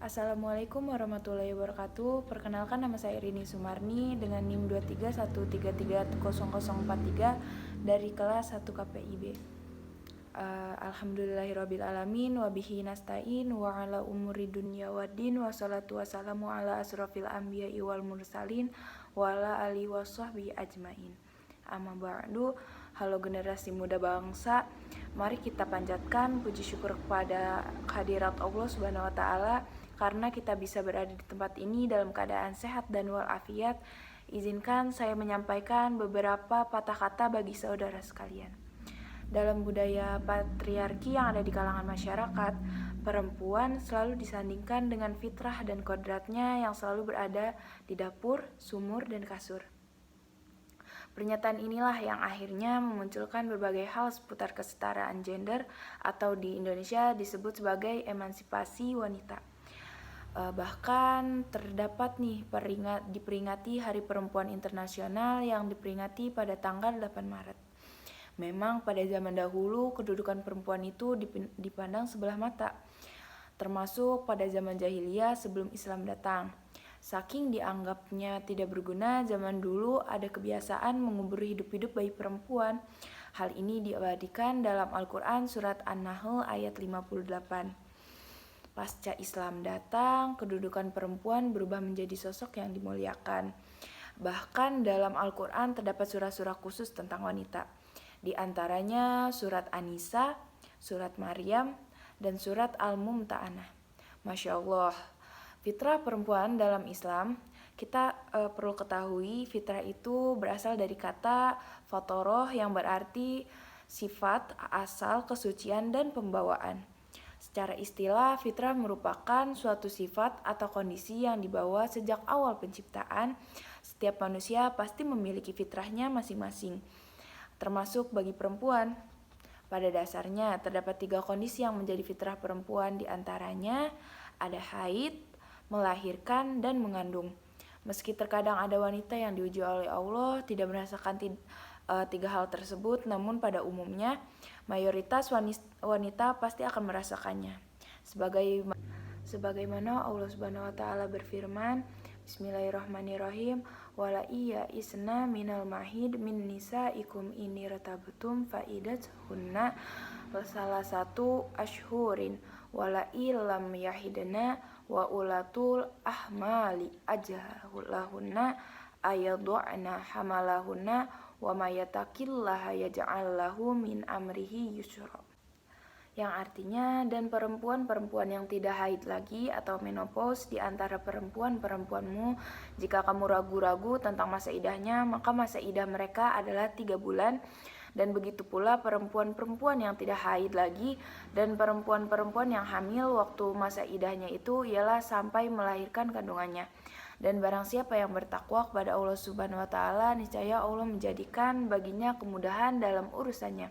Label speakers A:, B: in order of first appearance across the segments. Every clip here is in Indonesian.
A: Assalamualaikum warahmatullahi wabarakatuh. Perkenalkan, nama saya Rini Sumarni dengan NIM 231330043 dari kelas 1 KPIB. Alhamdulillahirrabbilalamin wabihi nasta'in wa ala umuri dunya waddin wa salatu wassalamu ala asrafil anbiya'i wal mursalin wa ala alihi wa sahbihi ajmain. Amma ba'du. Halo generasi muda bangsa, mari kita panjatkan puji syukur kepada hadirat Allah Subhanahu wa taala karena kita bisa berada di tempat ini dalam keadaan sehat dan walafiat. Izinkan saya menyampaikan beberapa patah kata bagi saudara sekalian. Dalam budaya patriarki yang ada di kalangan masyarakat, perempuan selalu disandingkan dengan fitrah dan kodratnya yang selalu berada di dapur, sumur, dan kasur. Pernyataan inilah yang akhirnya memunculkan berbagai hal seputar kesetaraan gender atau di Indonesia disebut sebagai emansipasi wanita. Bahkan terdapat diperingati Hari Perempuan Internasional yang diperingati pada tanggal 8 Maret. Memang pada zaman dahulu kedudukan perempuan itu dipandang sebelah mata, termasuk pada zaman jahiliyah sebelum Islam datang. Saking dianggapnya tidak berguna, zaman dulu ada kebiasaan mengubur hidup-hidup bayi perempuan. Hal ini diabadikan dalam Al-Quran surat An-Nahl ayat 58. Pasca Islam datang, kedudukan perempuan berubah menjadi sosok yang dimuliakan. Bahkan dalam Al-Quran terdapat surah-surah khusus tentang wanita. Di antaranya surat An-Nisa, surat Maryam, dan surat Al-Mumtahanah. Masya Allah, fitrah perempuan dalam Islam, kita perlu ketahui fitrah itu berasal dari kata fatoroh yang berarti sifat, asal, kesucian, dan pembawaan. Secara istilah, fitrah merupakan suatu sifat atau kondisi yang dibawa sejak awal penciptaan. Setiap manusia pasti memiliki fitrahnya masing-masing, termasuk bagi perempuan. Pada dasarnya, terdapat 3 kondisi yang menjadi fitrah perempuan, diantaranya ada haid, melahirkan, dan mengandung. Meski terkadang ada wanita yang diuji oleh Allah tidak merasakan 3 hal tersebut, namun pada umumnya mayoritas wanita pasti akan merasakannya. Sebagaimana Allah Subhanahu wa taala berfirman, Bismillahirrahmanirrahim, wala iya isna minal mahid min nisaikum ini ratabtum faidatuhunna salah satu ashhurin wala ilam yahidna wa ulatul ahmali ajalahunna ayadu'na hamalahunna wa mayatakillaha yaj'al lahu min amrihi yusra. Yang artinya, dan perempuan-perempuan yang tidak haid lagi atau menopause di antara perempuanmu, jika kamu ragu-ragu tentang masa idahnya, maka masa idah mereka adalah 3 bulan. Dan begitu pula perempuan-perempuan yang tidak haid lagi dan perempuan-perempuan yang hamil waktu masa idahnya itu ialah sampai melahirkan kandungannya. Dan barang siapa yang bertakwa kepada Allah Subhanahu wa taala, niscaya Allah menjadikan baginya kemudahan dalam urusannya.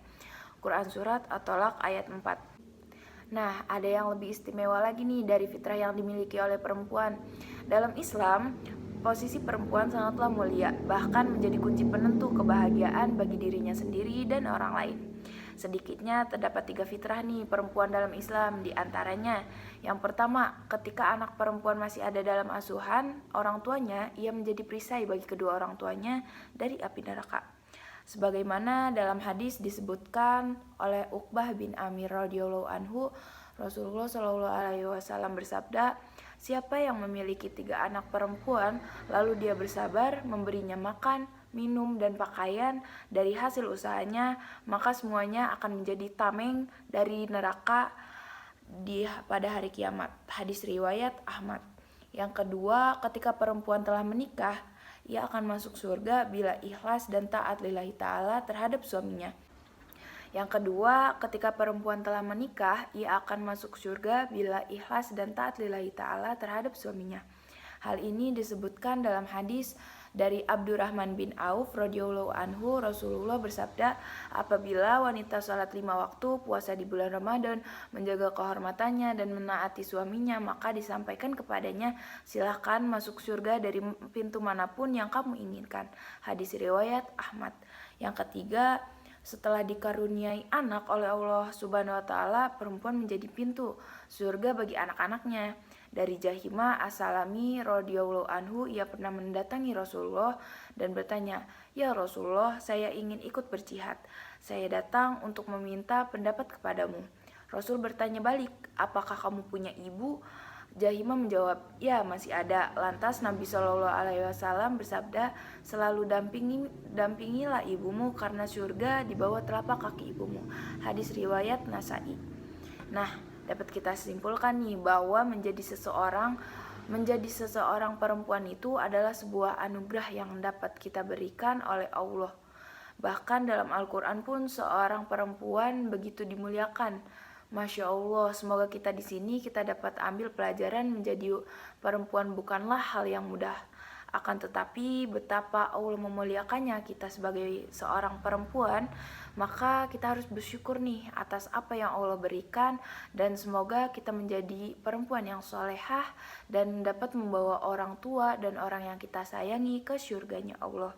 A: Quran surat At-Tolaq ayat 4. Nah, ada yang lebih istimewa lagi nih dari fitrah yang dimiliki oleh perempuan. Dalam Islam, posisi perempuan sangatlah mulia, bahkan menjadi kunci penentu kebahagiaan bagi dirinya sendiri dan orang lain. Sedikitnya terdapat 3 fitrah nih perempuan dalam Islam. Di antaranya, yang pertama, ketika anak perempuan masih ada dalam asuhan orang tuanya, ia menjadi perisai bagi kedua orang tuanya dari api neraka. Sebagaimana dalam hadis disebutkan oleh Uqbah bin Amir radhiyallahu anhu, Rasulullah Shallallahu alaihi wasallam bersabda, siapa yang memiliki 3 anak perempuan lalu dia bersabar memberinya makan, minum, dan pakaian dari hasil usahanya, maka semuanya akan menjadi tameng dari neraka pada hari kiamat. Hadis riwayat Ahmad. Yang kedua, ketika perempuan telah menikah, ia akan masuk surga bila ikhlas dan taat lillahi ta'ala terhadap suaminya. Yang kedua, ketika perempuan telah menikah, ia akan masuk surga bila ikhlas dan taat lillahi ta'ala terhadap suaminya. Hal ini disebutkan dalam hadis dari Abdurrahman bin Auf radhiyallahu anhu, Rasulullah bersabda, apabila wanita salat 5 waktu, puasa di bulan Ramadan, menjaga kehormatannya dan menaati suaminya, maka disampaikan kepadanya, silahkan masuk surga dari pintu manapun yang kamu inginkan. Hadis riwayat Ahmad. Yang ketiga, setelah dikaruniai anak oleh Allah Subhanahu wa taala, perempuan menjadi pintu surga bagi anak-anaknya. Dari Jahimah As-Salami radhiyallahu anhu, ia pernah mendatangi Rasulullah dan bertanya, "Ya Rasulullah, saya ingin ikut berjihad. Saya datang untuk meminta pendapat kepadamu." Rasul bertanya balik, "Apakah kamu punya ibu?" Jahimah menjawab, "Ya, masih ada." Lantas Nabi Shallallahu Alaihi Wasallam bersabda, "Selalu dampingilah ibumu karena surga di bawah telapak kaki ibumu." Hadis riwayat Nasai. Nah, dapat kita simpulkan nih bahwa menjadi seseorang perempuan itu adalah sebuah anugerah yang dapat kita berikan oleh Allah. Bahkan dalam Al-Quran pun seorang perempuan begitu dimuliakan. Masya Allah, semoga kita di sini kita dapat ambil pelajaran menjadi perempuan bukanlah hal yang mudah. Akan tetapi betapa Allah memuliakannya kita sebagai seorang perempuan, maka kita harus bersyukur nih atas apa yang Allah berikan, dan semoga kita menjadi perempuan yang solehah dan dapat membawa orang tua dan orang yang kita sayangi ke surganya Allah.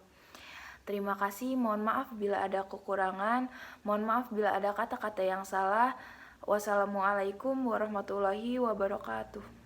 A: Terima kasih, mohon maaf bila ada kekurangan, mohon maaf bila ada kata-kata yang salah. Wassalamualaikum warahmatullahi wabarakatuh.